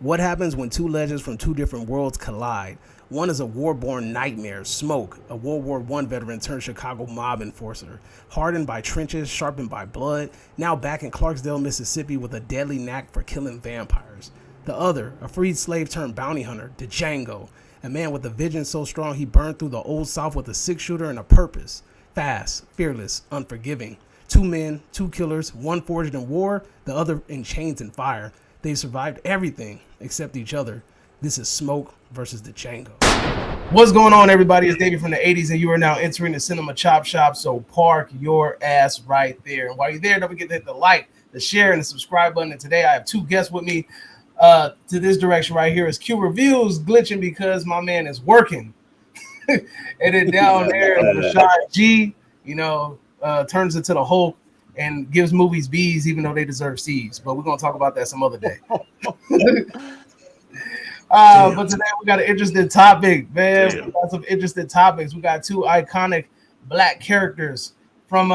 What happens when two legends from two different worlds collide? One is a war-born nightmare, Smoke, a World War I veteran turned Chicago mob enforcer. Hardened by trenches, sharpened by blood, now back in Clarksdale, Mississippi with a deadly knack for killing vampires. The other, a freed slave turned bounty hunter, Django, a man with a vision so strong he burned through the Old South with a six-shooter and a purpose. Fast, fearless, unforgiving. Two men, two killers, one forged in war, the other in chains and fire. They've survived everything except each other. This is Smoke versus Django. What's going on, everybody? It's David from the 80s, and you are now entering the Cinema Chop Shop, so park your ass right there. And while you're there, don't forget to hit the like, the share, and the subscribe button. And today I have two guests with me. To this direction right here is Q Reviews glitching because my man is working. And then down there, Rashad G, turns into the Hulk and gives movies B's even though they deserve C's. But we're going to talk about that some other day. But today we got an interesting topic, man. We got some interesting topics. We got two iconic black characters from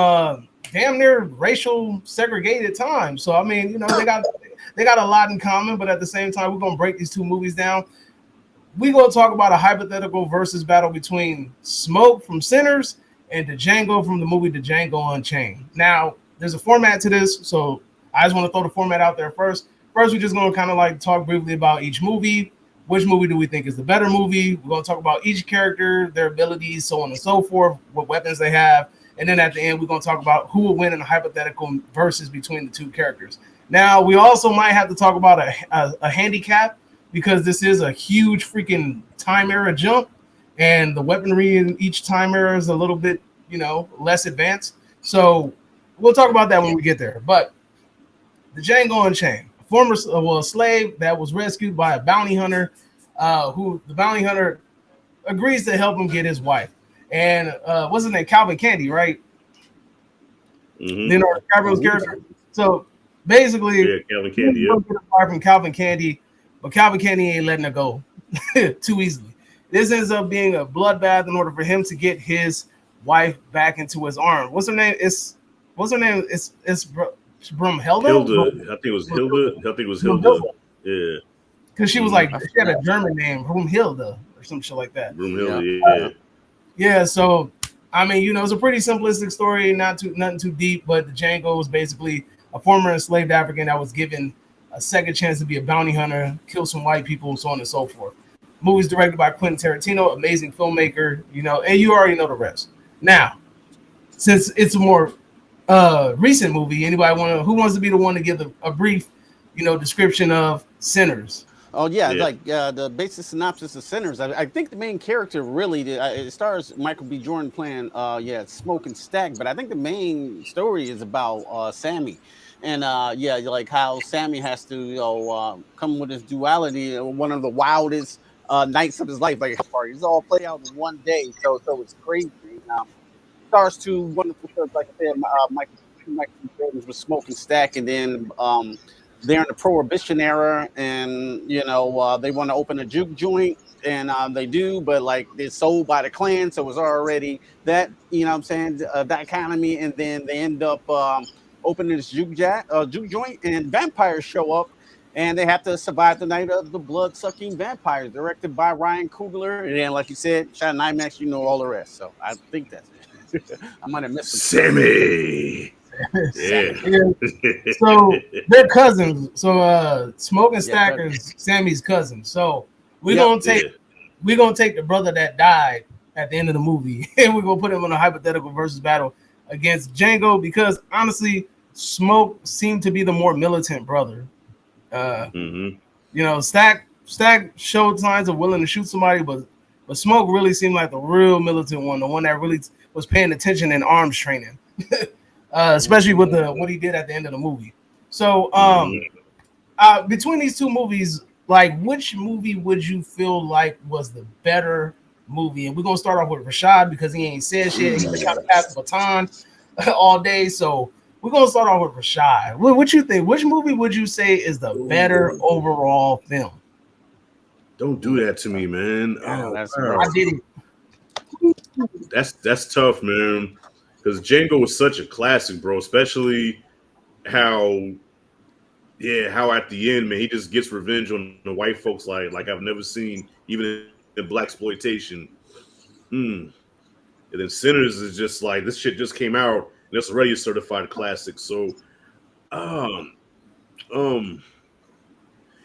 damn near racial segregated times. So, I mean, they got a lot in common, but at the same time, we're going to break these two movies down. We're going to talk about a hypothetical versus battle between Smoke from Sinners and Django from the movie Django Unchained. Now, there's a format to this, so I just want to throw the format out there first. First, we're just going to kind of like talk briefly about each movie. Which movie do we think is the better movie? We're going to talk about each character, their abilities, so on and so forth, what weapons they have. And then at the end, we're going to talk about who will win in a hypothetical versus between the two characters. Now, we also might have to talk about a handicap because this is a huge freaking time era jump. And the weaponry in each time era is a little bit, less advanced. So we'll talk about that when we get there. But the Django Unchained, a former slave that was rescued by a bounty hunter, who the bounty hunter agrees to help him get his wife. And what's his name? Calvin Candy, right? Mm-hmm. Leonardo DiCaprio's character. So basically, Calvin Candy. Get a wife from Calvin Candy, but Calvin Candy ain't letting her go too easily. This ends up being a bloodbath in order for him to get his wife back into his arms. What's her name? It's Brumhilda? Hilda. I think it was Hilda. Yeah. Because she was like, she had a German name, Brumhilda or some shit like that. Brumhilda, yeah. Yeah, so, I mean, it's a pretty simplistic story, nothing too deep, but Django was basically a former enslaved African that was given a second chance to be a bounty hunter, kill some white people, so on and so forth. Movie's directed by Quentin Tarantino, amazing filmmaker, and you already know the rest. Now, since it's a more recent movie, who wants to be the one to give a brief, description of Sinners? Oh yeah. Like the basic synopsis of Sinners. I think the main character really it stars Michael B. Jordan playing Smoke and Stack, but I think the main story is about Sammy, and like how Sammy has to come with his duality, one of the wildest nights of his life. Like it's all play out in one day, so it's crazy. Stars two wonderful films, like I said, Michael B. Jordan's with Smoke and Stack, and then they're in the Prohibition era, and they want to open a juke joint, and they do, but like they're sold by the Klan, so it's already that dichotomy, and then they end up opening this juke joint, and vampires show up, and they have to survive the night of the blood-sucking vampires, directed by Ryan Coogler, and then, like you said, shot in IMAX, all the rest. So I think that's it. I might have missed Sammy. Yeah. So they're cousins. So Smoke and Stack is Sammy's cousin. So we're gonna take the brother that died at the end of the movie, and we're gonna put him in a hypothetical versus battle against Django because honestly, Smoke seemed to be the more militant brother. Stack showed signs of willing to shoot somebody, but Smoke really seemed like the real militant one, the one that really was paying attention in arms training. Especially with what he did at the end of the movie. So between these two movies, like which movie would you feel like was the better movie? And we're gonna start off with Rashad because he ain't said shit. He's been trying to pass the baton all day. So we're gonna start off with Rashad. What you think? Which movie would you say is the better overall film? Don't do that to me, man. I did it. That's tough, man. Because Django was such a classic, bro. Especially how Yeah, how at the end, man, he just gets revenge on the white folks like I've never seen, even in Blaxploitation. Mm. And then Sinners is just like this shit just came out and it's already a certified classic. So, um, um,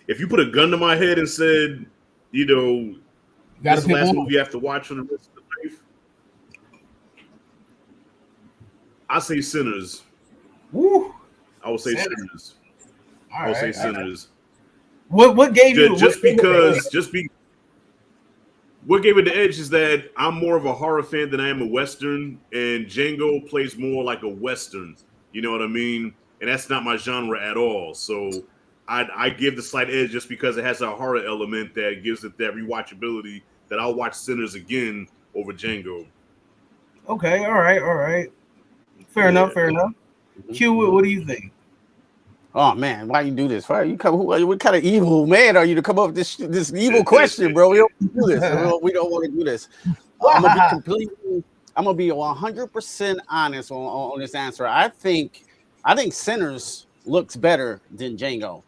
if you put a gun to my head and said, you know, Got this to is the pick last one. movie you have to watch for the rest of the life, I say Sinners. Woo. I would say Sinners. Sinners. All I would say right. Sinners. What gave you Just because what gave it the edge is that I'm more of a horror fan than I am a Western, and Django plays more like a Western. You know what I mean? And that's not my genre at all. So I give the slight edge just because it has a horror element that gives it that rewatchability that I'll watch Sinners again over Django. Okay, all right. Fair enough. Q, what do you think? Oh man, why you do this? Why you come? What kind of evil man are you to come up with this evil question, bro? We don't do this. We don't want to do this. I'm gonna be 100% honest on this answer. I think Sinners looks better than Django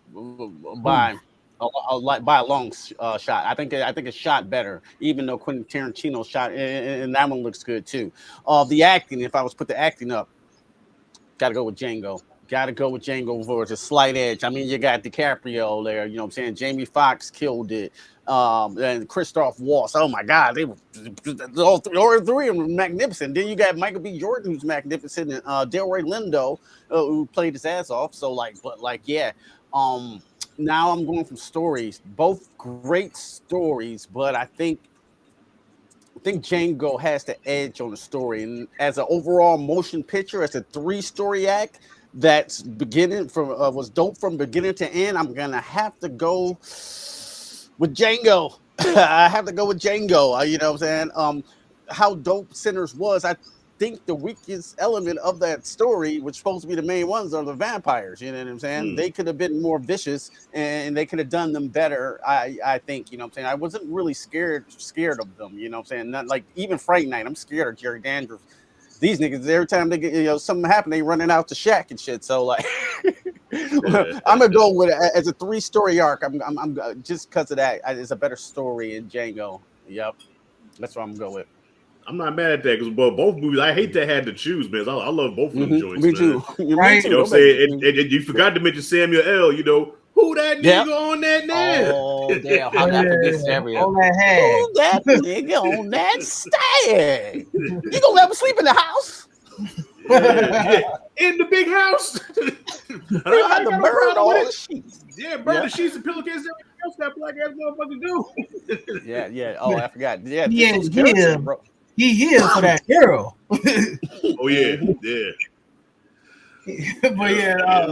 by a long shot. I think it's shot better, even though Quentin Tarantino shot and that one looks good too. The acting, if I was put the acting up, gotta go with Django. Got to go with Django for the slight edge. I mean, you got DiCaprio there. You know what I'm saying? Jamie Foxx killed it. And Christoph Waltz. Oh, my God. They were all three of them were magnificent. Then you got Michael B. Jordan, who's magnificent. And Delroy Lindo, who played his ass off. So, yeah. Now I'm going from stories. Both great stories, but I think Django has the edge on the story. And as an overall motion picture, as a 3-story act, that's beginning from was dope from beginning to end, I'm gonna have to go with Django. I have to go with Django. You know what I'm saying? How dope Sinners was, I think the weakest element of that story, which supposed to be the main ones, are the vampires. You know what I'm saying? They could have been more vicious and they could have done them better. I think, you know what I'm saying? I wasn't really scared of them, you know what I'm saying? Not like even Fright Night. I'm scared of Jerry Dandridge. These niggas, every time they get, something happen, they running out the shack and shit. So like, I'm gonna go with it as a 3-story arc. I'm just because of that. It's a better story in Django. Yep, that's what I'm gonna go with. I'm not mad at that because both movies, I hate to have to choose, man. I love both of them joints. Me too. Right? You know what I'm saying? And you forgot to mention Samuel L. You know, who that nigga on that now? Oh, damn. How that forget Samuel? On that head. Who that nigga on that stag? You gonna let him sleep in the house? In the big house. They had to burn all the sheets. Yeah, burn the sheets and pillowcases, everything else that black ass motherfucker do. Yeah. Oh, I forgot. Yeah, bro. He here for that hero. Oh yeah. But yeah,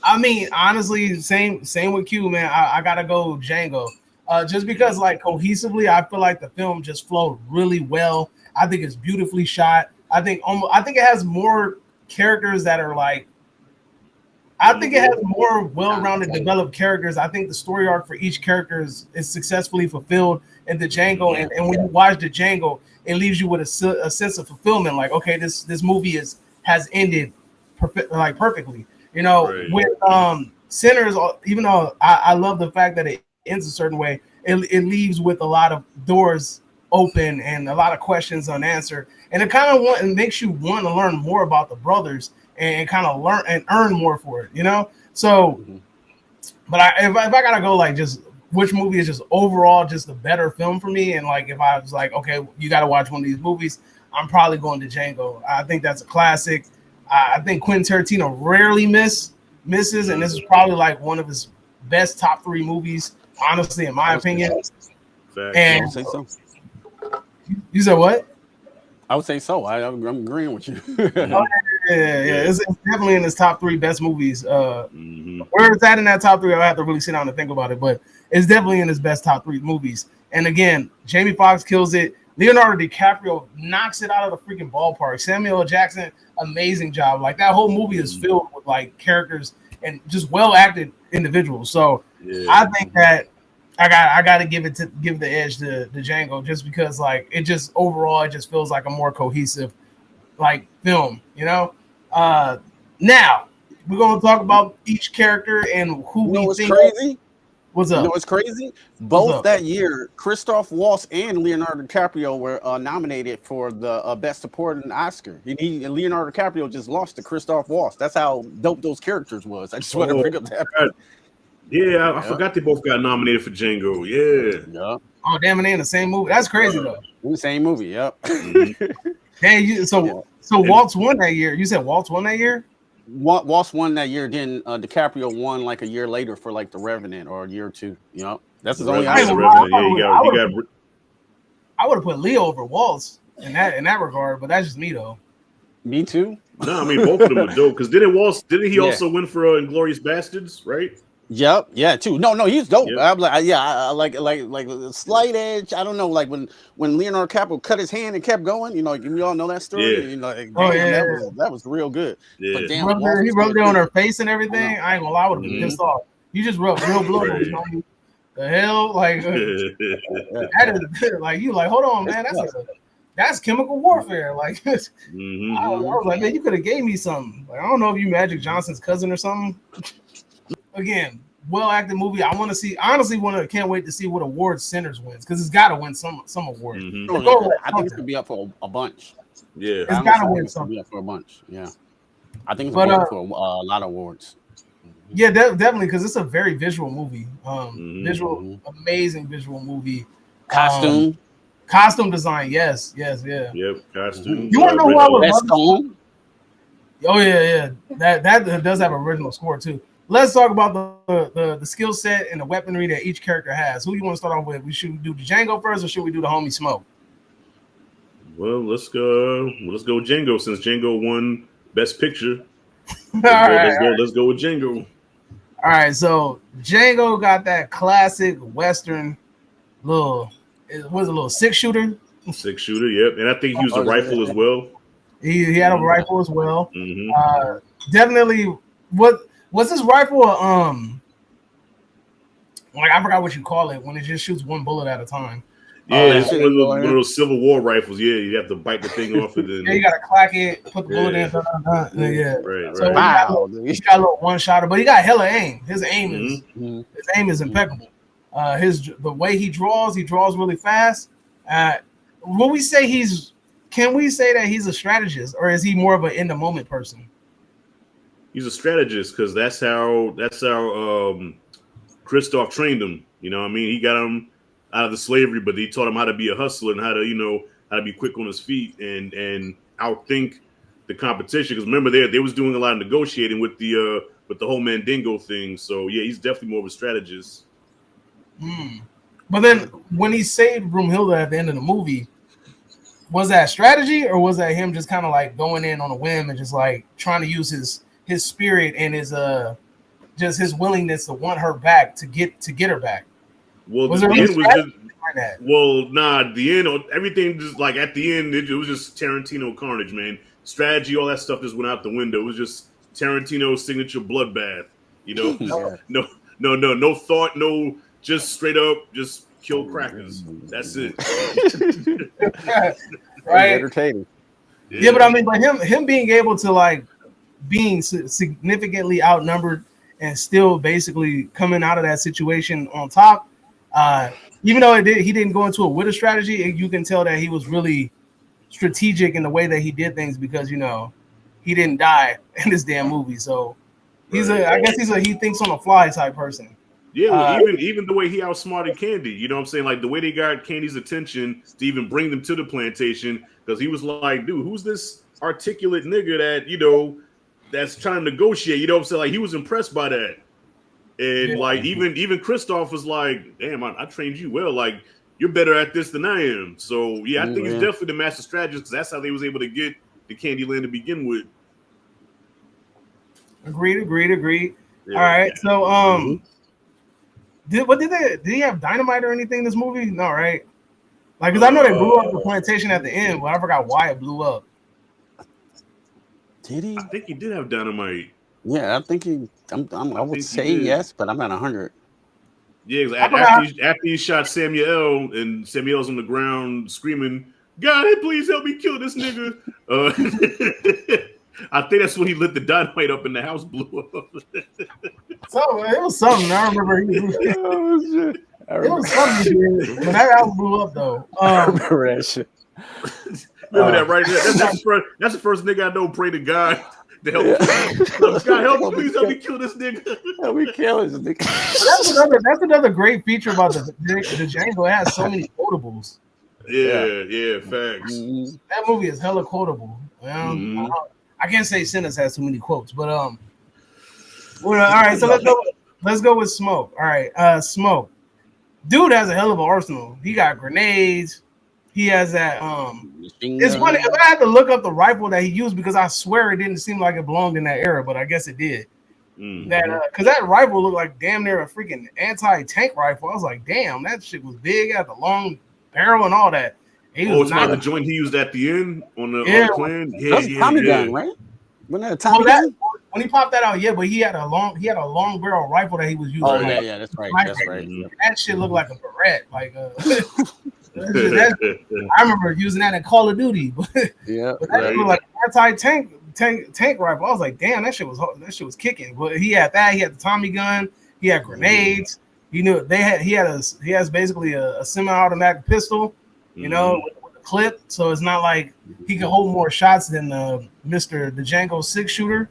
I mean, honestly, same with Q, man. I gotta go Django. Just because, like, cohesively, I feel like the film just flowed really well. I think it's beautifully shot. I think it has more characters that are like. I think it has more well-rounded, developed characters. I think the story arc for each character is successfully fulfilled in the Django, and when you watch the Django, it leaves you with a sense of fulfillment. Like, okay, this movie has ended perfectly. You know, right. With Sinners, even though I love the fact that it ends a certain way, it leaves with a lot of doors open and a lot of questions unanswered, and it kind of makes you want to learn more about the brothers and kind of learn and earn more for it, you know. So, but if I gotta go, like, just which movie is just overall just a better film for me, and like if I was like, okay, you got to watch one of these movies, I'm probably going to Django. I think that's a classic. I think Quentin Tarantino rarely misses, and this is probably like one of his best top 3 movies, honestly, in my opinion. And I would say so. You said what? I would say so. I'm agreeing with you. Yeah. It's definitely in his top 3 best movies. Where it's at in that top 3, I'll have to really sit down and think about it, but it's definitely in his best top 3 movies. And again, Jamie Foxx kills it. Leonardo DiCaprio knocks it out of the freaking ballpark. Samuel L. Jackson, amazing job. Like, that whole movie is filled with like characters and just well acted individuals. So I think that I got to give the edge to Django, just because like it just overall it just feels like a more cohesive like film, you know. Now we're gonna talk about each character and who we what's think. crazy? What's up? You know what's crazy? Both that year, Christoph Waltz and Leonardo DiCaprio were nominated for the Best Supporting Oscar. And Leonardo DiCaprio just lost to Christoph Waltz. That's how dope those characters was. I just want to bring up that. Yeah, I forgot they both got nominated for Django. Yeah. Oh, damn, they in the same movie. That's crazy though. In the same movie. Yep. Hey, so Waltz won that year. You said Waltz won that year? Waltz won that year. Then DiCaprio won like a year later for like The Revenant or a year or two. That's his only. I would have put Leo over Waltz in that regard, but that's just me though. Me too. No, I mean both of them were dope. Because didn't he also win for Inglourious Bastards, right? Yep, yeah, too. No, he's dope. Yep. I'm like, I like a slight edge. I don't know, like when Leonardo DiCaprio cut his hand and kept going. We all know that story. Yeah. That was real good. Yeah. But damn, he rubbed it on her face and everything. I ain't gonna lie, I would have been pissed off. You just rubbed real blood on me. The hell, like that is like you like. Hold on, man. That's chemical warfare. Like I was like, man, you could have gave me something. Like I don't know if you Magic Johnson's cousin or something. Again, well acted movie. I want to see. Honestly, can't wait to see what awards Sinners wins because it's got to win some award. I think it's gonna be up for a bunch. Yeah, it's got to win something. Be up for a bunch. Yeah, I think it's up for a lot of awards. Yeah, definitely because it's a very visual movie. Amazing visual movie. Costume design. Yes. Yep, costume. You want to know who I would love? Oh yeah. That does have original score too. Let's talk about the skill set and the weaponry that each character has. Who you want to start off with? We should do the Django first, or should we do the homie Smoke? Well, let's go Django since Django won Best Picture. Let's go with Django. All right, so Django got that classic Western little 6-shooter. 6-shooter, yep. And I think he used a rifle as well. He had a rifle as well. Definitely. What was this rifle? Like I forgot what you call it when it just shoots one bullet at a time. Yeah, it's one of those Civil War rifles. Yeah, you have to bite the thing off and then. Yeah, you gotta clack it, put the bullet in. Yeah, right. So he got a little one-shotter, but he got hella aim. His aim is impeccable. The way he draws really fast. Can we say that he's a strategist, or is he more of an in the moment person? He's a strategist because that's how Christoph trained him. You know what I mean? He got him out of the slavery, but he taught him how to be a hustler and how to be quick on his feet and outthink the competition. Because remember, they was doing a lot of negotiating with the whole Mandingo thing. So yeah, he's definitely more of a strategist. But then when he saved Broomhilda at the end of the movie, was that strategy or was that him just kind of like going in on a whim and just like trying to use his spirit and his just his willingness to want her back to get her back? Well, was the end was just the end, everything just like at the end, it was just Tarantino carnage, man. Strategy, all that stuff just went out the window. It was just Tarantino's signature bloodbath. No thought, no, just straight up, just kill crackers. That's it. Right. Entertaining. Yeah, but I mean, but him being able to like being significantly outnumbered and still basically coming out of that situation on top. Even though he didn't go into it with a strategy, you can tell that he was really strategic in the way that he did things because he didn't die in this damn movie. So I guess he thinks on the fly type person. Yeah, well, even the way he outsmarted Candy, you know what I'm saying? Like the way they got Candy's attention to even bring them to the plantation, because he was like, dude, who's this articulate nigga that, that's trying to negotiate? You know what I'm saying? Like he was impressed by that. And like even Christoph was like, damn, I trained you well. Like you're better at this than I am. So yeah, I think he's definitely the master strategist because that's how they was able to get the Candyland to begin with. Agreed. Yeah. All right. So did he have dynamite or anything in this movie? No, right? Like, because I know they blew up the plantation at the end, but I forgot why it blew up. Did he? I think he did have dynamite. Yeah, I think I would say yes, but I'm at 100. Yeah, after he shot Samuel and Samuel's on the ground screaming, "God, please help me kill this nigga." I think that's when he lit the dynamite up and the house blew up. So it was something. I remember. Oh, shit. It was something, but that house blew up though. I remember that shit. Remember that right there? That's the first nigga I know pray to God to help. Yeah. God help, please help me kill this nigga. Help me kill this nigga. That's another great feature about the Django. It has so many quotables. Yeah, facts. Mm-hmm. That movie is hella quotable. I can't say Sinners has too many quotes, but well, all right. So let's go with Smoke. All right, Smoke. Dude has a hell of an arsenal. He got grenades. He has that. It's funny. If I had to look up the rifle that he used, because I swear it didn't seem like it belonged in that era, but I guess it did. That because that rifle looked like damn near a freaking anti-tank rifle. I was like, damn, that shit was big. Had the long barrel and all that. It's not the joint he used at the end on the plane. That's a Tommy gun, right? Wasn't that a Tommy gun? When he popped that out, yeah, but he had a long barrel rifle that he was using. Oh yeah, that's right. That's right. That shit looked like a Barrett. Like I remember using that in Call of Duty. But that looked like an anti-tank rifle. I was like, damn, that shit was kicking. But he had that. He had the Tommy gun. He had grenades. He knew he has basically a semi-automatic pistol. You know, with the clip. So it's not like he can hold more shots than the Django 6-shooter.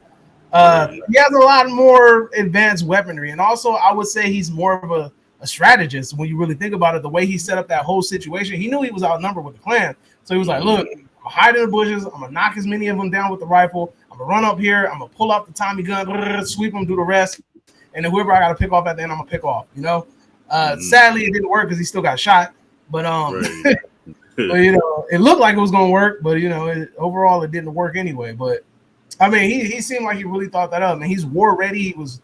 He has a lot more advanced weaponry, and also I would say he's more of a strategist when you really think about it. The way he set up that whole situation, he knew he was outnumbered with the clan, so he was like, "Look, I'm gonna hide in the bushes. I'm gonna knock as many of them down with the rifle. I'm gonna run up here. I'm gonna pull up the Tommy gun, sweep them, do the rest, and then whoever I gotta pick off at the end, I'm gonna pick off." You know, sadly it didn't work because he still got shot, but but you know, it looked like it was gonna work, but you know, overall it didn't work anyway. But I mean, he seemed like he really thought that up, and he's war ready. He was,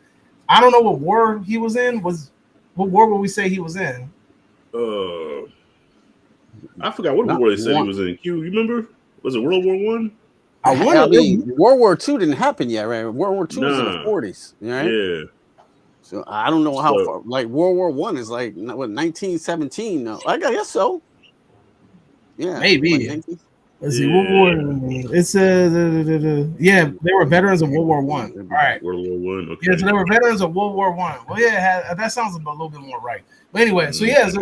I don't know what war he was in. What war would we say he was in? I forgot what war they said he was in. Q, you remember? Was it World War One? I mean, World War II didn't happen yet, right? World War II was in the 40s, right? Yeah. So I don't know how far. Like World War One is like what 1917? No, I guess so. Yeah, maybe. Like let's see. World War. It says, yeah, they were veterans of World War One. All right, World War One. Okay. Yeah, so they were veterans of World War One. Well, yeah, that sounds a little bit more right. But anyway, so yeah, so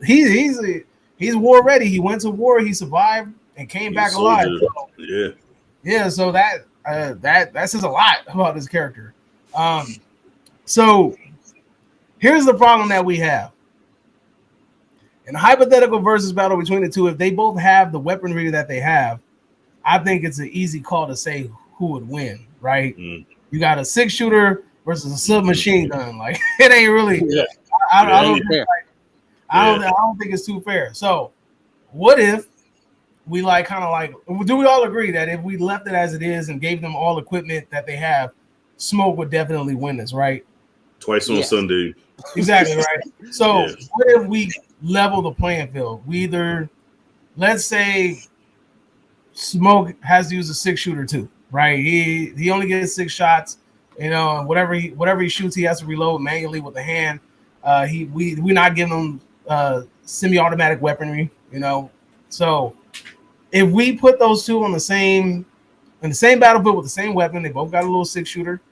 he's war ready. He went to war. He survived and came back alive. So, yeah. So that says a lot about this character. So here's the problem that we have. In a hypothetical versus battle between the two, if they both have the weaponry that they have, I think it's an easy call to say who would win, right? You got a 6-shooter versus a submachine gun. Like it ain't really. I don't think it's too fair. So, what if we do we all agree that if we left it as it is and gave them all equipment that they have, Smoke would definitely win this, right? Twice on Sunday. Exactly right. So what if we level the playing field? We either, let's say, Smoke has to use a 6-shooter too, right? He only gets 6 shots. You know, whatever he shoots, he has to reload manually with the hand. We're not giving him semi-automatic weaponry. You know, so if we put those two in the same battlefield with the same weapon, they both got a little 6-shooter.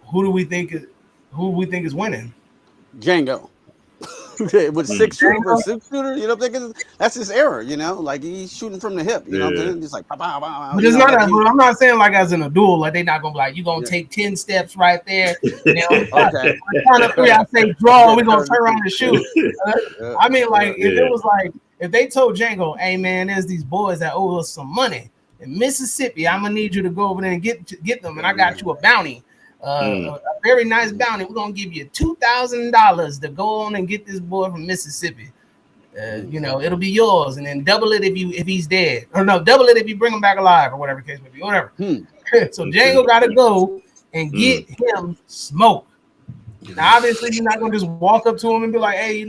Who do we think is winning? Django. With 6-shooter versus 6-shooter, you know what I'm thinking? That's his error, you know, like he's shooting from the hip, you know what I'm saying? Just like pow, pow, pow, but it's not I'm not saying like as in a duel, like they're not gonna be like, you're gonna take 10 steps right there. You know, okay. I say draw, we're gonna turn around and shoot. I mean, like if it was like if they told Django, hey man, there's these boys that owe us some money in Mississippi, I'm gonna need you to go over there and get them, and I got you a bounty. A very nice bounty. We're gonna give you $2,000 to go on and get this boy from Mississippi. You know, it'll be yours, and then double it if he's dead, or no, double it if you bring him back alive, or whatever the case may be, whatever. So Django got to go and get him Smoke. Now, obviously, you're not gonna just walk up to him and be like, "Hey,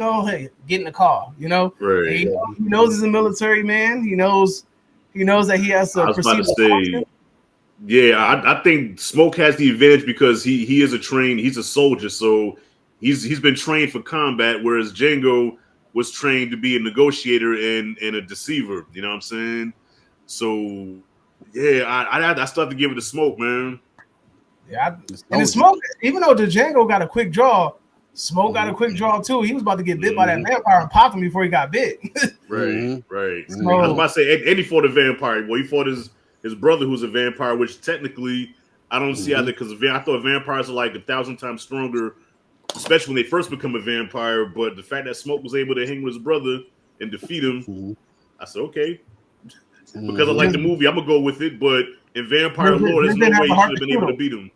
get in the car." You know, right? He knows he's a military man. He knows that he has to proceed. Yeah, I think Smoke has the advantage because he's a soldier, so he's been trained for combat, whereas Django was trained to be a negotiator and a deceiver. You know what I'm saying? So Yeah, I still have to give it to Smoke, man. Yeah, and the Smoke, even though Django got a quick draw, Smoke got a quick draw too. He was about to get bit by that vampire and popped him before he got bit. Right. So, I was about to say, and he fought a vampire. Well, he fought his brother, who's a vampire, which technically I don't see how because I thought vampires are like 1,000 times stronger, especially when they first become a vampire. But the fact that Smoke was able to hang with his brother and defeat him, I said, okay. Because I like the movie, I'm gonna go with it. But in vampire lore, there's no way you should have been able to beat him,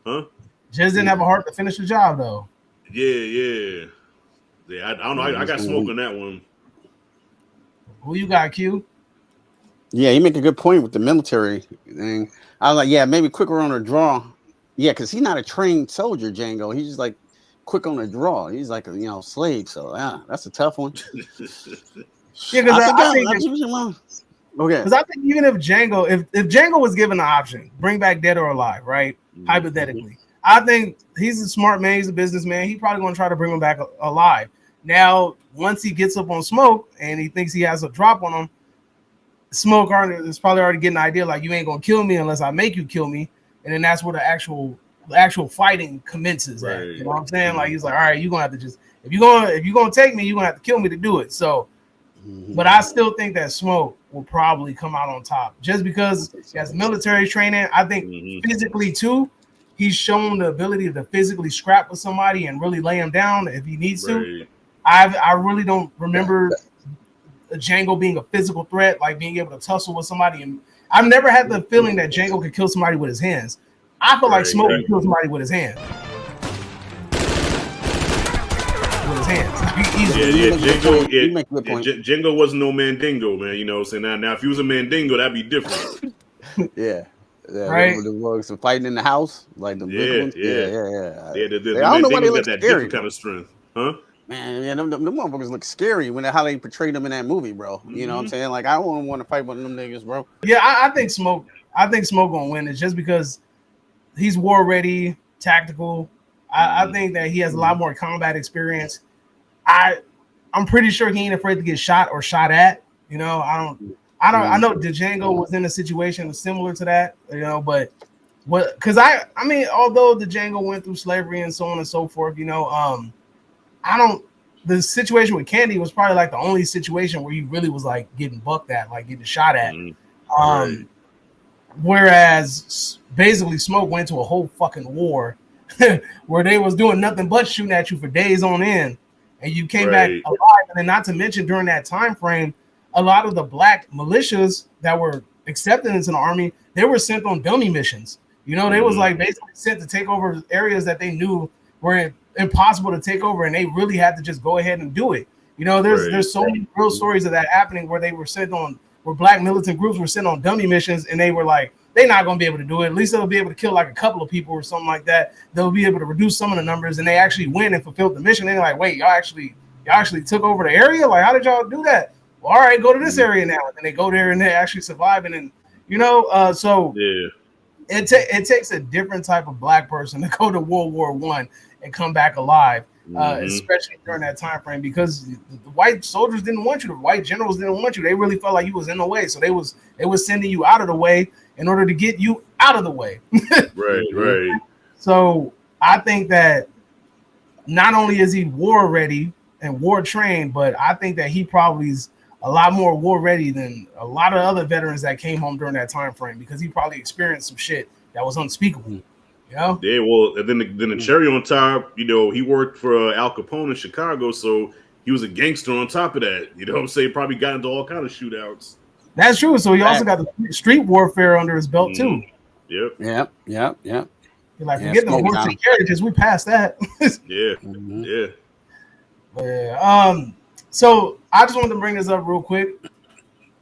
huh? Just didn't have a heart to finish the job, though. Yeah. I don't know. I got Smoke on that one. Who you got, Q? Yeah, you make a good point with the military thing. I was like, yeah, maybe quicker on a draw. Yeah, because he's not a trained soldier, Django. He's just like quick on a draw. He's like a slave. So that's a tough one. Yeah, because I think because I think even if Django was given the option, bring back Dead or Alive, right? Hypothetically, I think he's a smart man. He's a businessman. He's probably going to try to bring him back alive. Now, once he gets up on Smoke and he thinks he has a drop on him, Smoke is probably already getting an idea like you ain't gonna kill me unless I make you kill me, and then that's where the actual fighting commences. At, you know what I'm saying? Like he's like, all right, you're gonna have to just if you're gonna take me, you're gonna have to kill me to do it. So, but I still think that Smoke will probably come out on top just because he has military training. I think physically too, he's shown the ability to physically scrap with somebody and really lay him down if he needs to. I really don't remember Django being a physical threat, like being able to tussle with somebody. And I've never had the feeling that Django could kill somebody with his hands. I feel like Smoke could kill somebody with his hands. Django wasn't no Mandingo, man. You know what I'm saying? Now, if he was a Mandingo, that'd be different. Yeah, right. The was fighting in the house, like the big ones. The I don't know why they got that scary, different kind of strength, huh? Man, yeah, them motherfuckers look scary when how they portrayed them in that movie, bro. You know what I'm saying? Like, I don't want to fight one of them niggas, bro. Yeah, I think Smoke gonna win. It's just because he's war ready, tactical. I think that he has a lot more combat experience. I'm pretty sure he ain't afraid to get shot or shot at. You know, I know Django was in a situation similar to that. You know, but because I mean, although Django went through slavery and so on and so forth, you know, the situation with Candy was probably like the only situation where he really was like getting bucked at, like getting shot at. Whereas basically Smoke went to a whole fucking war where they was doing nothing but shooting at you for days on end, and you came back alive. And then not to mention during that time frame, a lot of the black militias that were accepted into the army, they were sent on dummy missions. You know, they was like basically sent to take over areas that they knew were impossible to take over, and they really had to just go ahead and do it. You know, there's so many real stories of that happening where they were sent on, where black militant groups were sent on dummy missions, and they were like, they're not going to be able to do it. At least they'll be able to kill like a couple of people or something like that. They'll be able to reduce some of the numbers, and they actually went and fulfilled the mission. They're like, wait, y'all actually took over the area? Like, how did y'all do that? Well, all right, go to this area now. And they go there and they actually survive. And then, you know, so it takes a different type of black person to go to World War I and come back alive, especially during that time frame, because the white soldiers didn't want you. The white generals didn't want you. They really felt like you was in the way. So they was sending you out of the way in order to get you out of the way. Right. So I think that not only is he war ready and war trained, but I think that he probably is a lot more war ready than a lot of other veterans that came home during that time frame, because he probably experienced some shit that was unspeakable. You know? Yeah, well, and then the cherry on top, you know, he worked for Al Capone in Chicago, so he was a gangster on top of that. You know what I'm saying? Probably got into all kind of shootouts. That's true. So he also got the street warfare under his belt too. Yep. You're like, forget the horse and carriages. We passed that. Yeah. So I just wanted to bring this up real quick.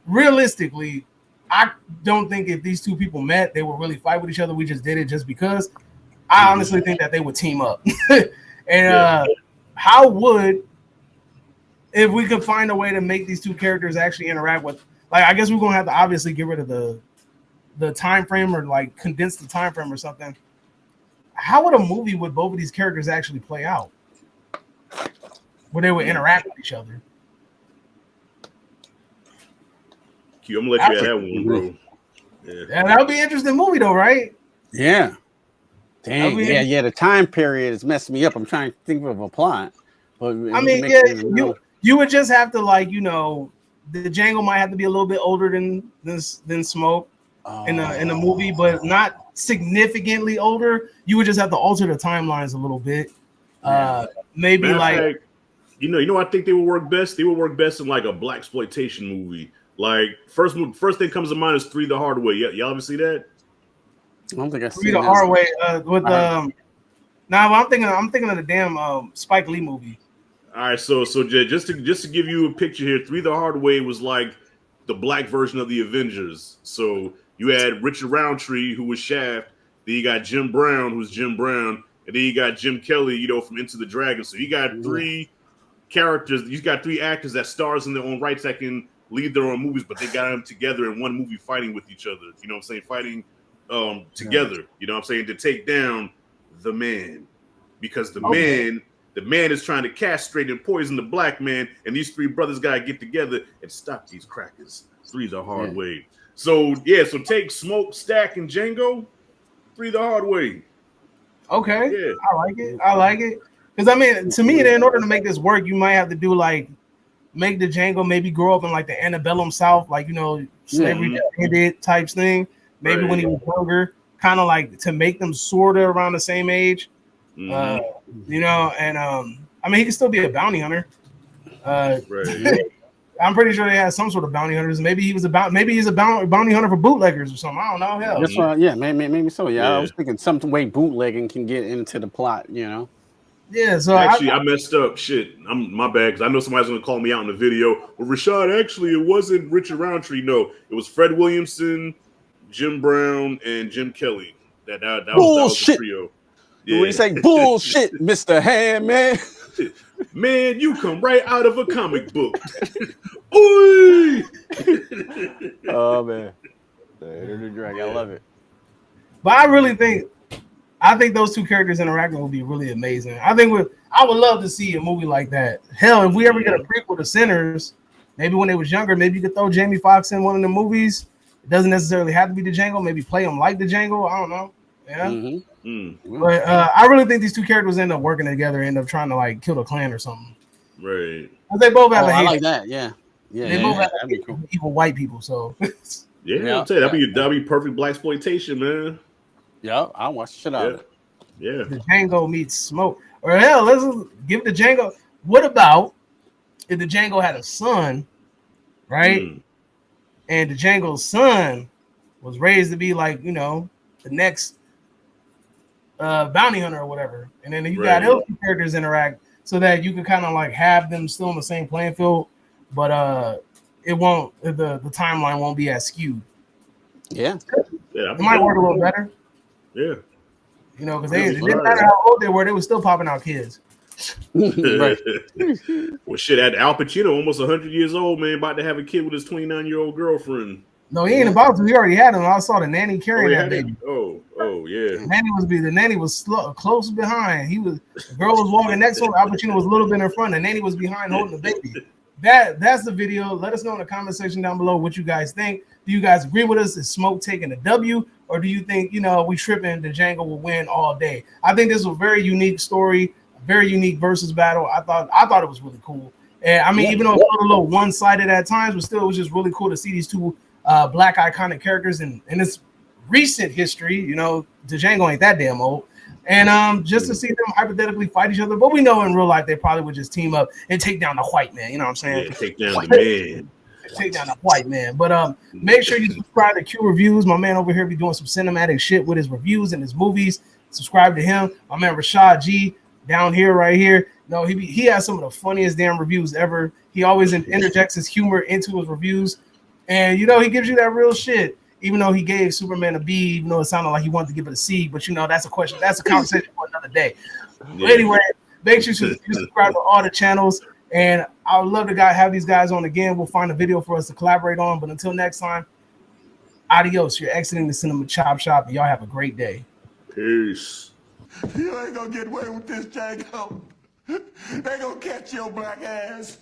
Realistically, I don't think if these two people met, they would really fight with each other. We just did it just because. I honestly think that they would team up. And how would, if we could find a way to make these two characters actually interact with, like, I guess we're gonna have to obviously get rid of the time frame, or like condense the time frame or something. How would a movie with both of these characters actually play out, where they would interact with each other? I'm gonna let you have that one, bro. Yeah, that would be an interesting movie, though, right? Yeah. Dang. Yeah. The time period is messing me up. I'm trying to think of a plot. But I mean, you would just have to, like, you know, the Django might have to be a little bit older than Smoke in the movie, but not significantly older. You would just have to alter the timelines a little bit. Maybe Matter like, fact, you know, I think they would work best. They would work best in like a blaxploitation movie. Like first thing comes to mind is 3 the Hard Way. Y'all ever see that? I don't think I see 3 the Hard Way with I'm thinking of the damn Spike Lee movie. All right, so just to give you a picture here, 3 the Hard Way was like the black version of the Avengers. So you had Richard Roundtree, who was Shaft. Then you got Jim Brown, who's Jim Brown, and then you got Jim Kelly, you know, from Into the Dragon. So you got 3 characters. You got 3 actors that stars in their own rights that can lead their own movies, but they got them together in one movie fighting with each other. You know what I'm saying? Fighting together. You know what I'm saying? To take down the man, because the man is trying to castrate and poison the black man, and these 3 brothers gotta get together and stop these crackers. 3 the Hard Way. So take Smoke, Stack, and Django. 3 the Hard Way. Okay, yeah. I like it. Because I mean, to me, in order to make this work, you might have to do like make the Django maybe grow up in like the antebellum South, like, you know, slavery ended types thing. Maybe when he was younger, kind of like to make them sort of around the same age. You know, and I mean, he could still be a bounty hunter. I'm pretty sure they had some sort of bounty hunters. Maybe he's a bounty hunter for bootleggers or something. I don't know. Hell, that's right. Yeah, maybe so. Yeah, I was thinking some way bootlegging can get into the plot. You know. Yeah. So actually, I messed up. Shit, I'm my bad, because I know somebody's gonna call me out in the video. Well, Rashad, actually, it wasn't Richard Roundtree. No, it was Fred Williamson, Jim Brown, and Jim Kelly. That was the trio. Yeah. When you say bullshit, Mr. Handman. Man, you come right out of a comic book. Ooh. Oh man, the Dragon, I love it. But I think those 2 characters interacting would be really amazing. I would love to see a movie like that. Hell, if we ever get a prequel to Sinners, maybe when they was younger, maybe you could throw Jamie Foxx in one of the movies. It doesn't necessarily have to be the Django. Maybe play him like the Django. I don't know. Yeah. But I really think these 2 characters end up working together, end up trying to like kill the clan or something. Right. They both have I like that. Yeah. They both have evil white people. So I'll tell you, that'd be perfect blaxploitation, man. Yeah, I'll watch shit out of it. Yeah. The Django meets Smoke. Or hell, let's give the Django. What about if the Django had a son, right? And the Django's son was raised to be like, you know, the next bounty hunter or whatever, and then you got those 2 characters interact so that you can kind of like have them still on the same playing field, but it won't, the timeline won't be as skewed. It might work a little better. Yeah, you know, because they didn't matter how old they were still popping out kids. Well, shit, Al Pacino, almost 100 years old, man, about to have a kid with his 29-year-old girlfriend. No, he ain't about to. He already had him. I saw the nanny carrying that baby. Oh, yeah. The nanny was close behind. The girl was walking next to him. Al Pacino was a little bit in front. The nanny was behind holding the baby. That's the video. Let us know in the comment section down below what you guys think. Do you guys agree with us? Is Smoke taking a W, or do you think, you know, we tripping? The Django will win all day. I think this is a very unique story, a very unique versus battle. I thought it was really cool. And I mean, even though it was a little one-sided at times, but still, it was just really cool to see these 2 black iconic characters in this recent history. You know, Django ain't that damn old, and just to see them hypothetically fight each other. But we know in real life they probably would just team up and take down the white man. You know what I'm saying? Yeah, take down the man. Take down the white man. But make sure you subscribe to Q Reviews. My man over here be doing some cinematic shit with his reviews and his movies. Subscribe to him. My man Rashad G down here, right here. No, he has some of the funniest damn reviews ever. He always interjects his humor into his reviews. And, you know, he gives you that real shit, even though he gave Superman a B, even though it sounded like he wanted to give it a C. But, you know, that's a question. That's a conversation for another day. Yeah. But anyway, make sure you subscribe to all the channels. And I would love to have these guys on again. We'll find a video for us to collaborate on. But until next time, adios. You're exiting the Cinema Chop Shop. And y'all have a great day. Peace. You ain't going to get away with this, Django. They going to catch your black ass.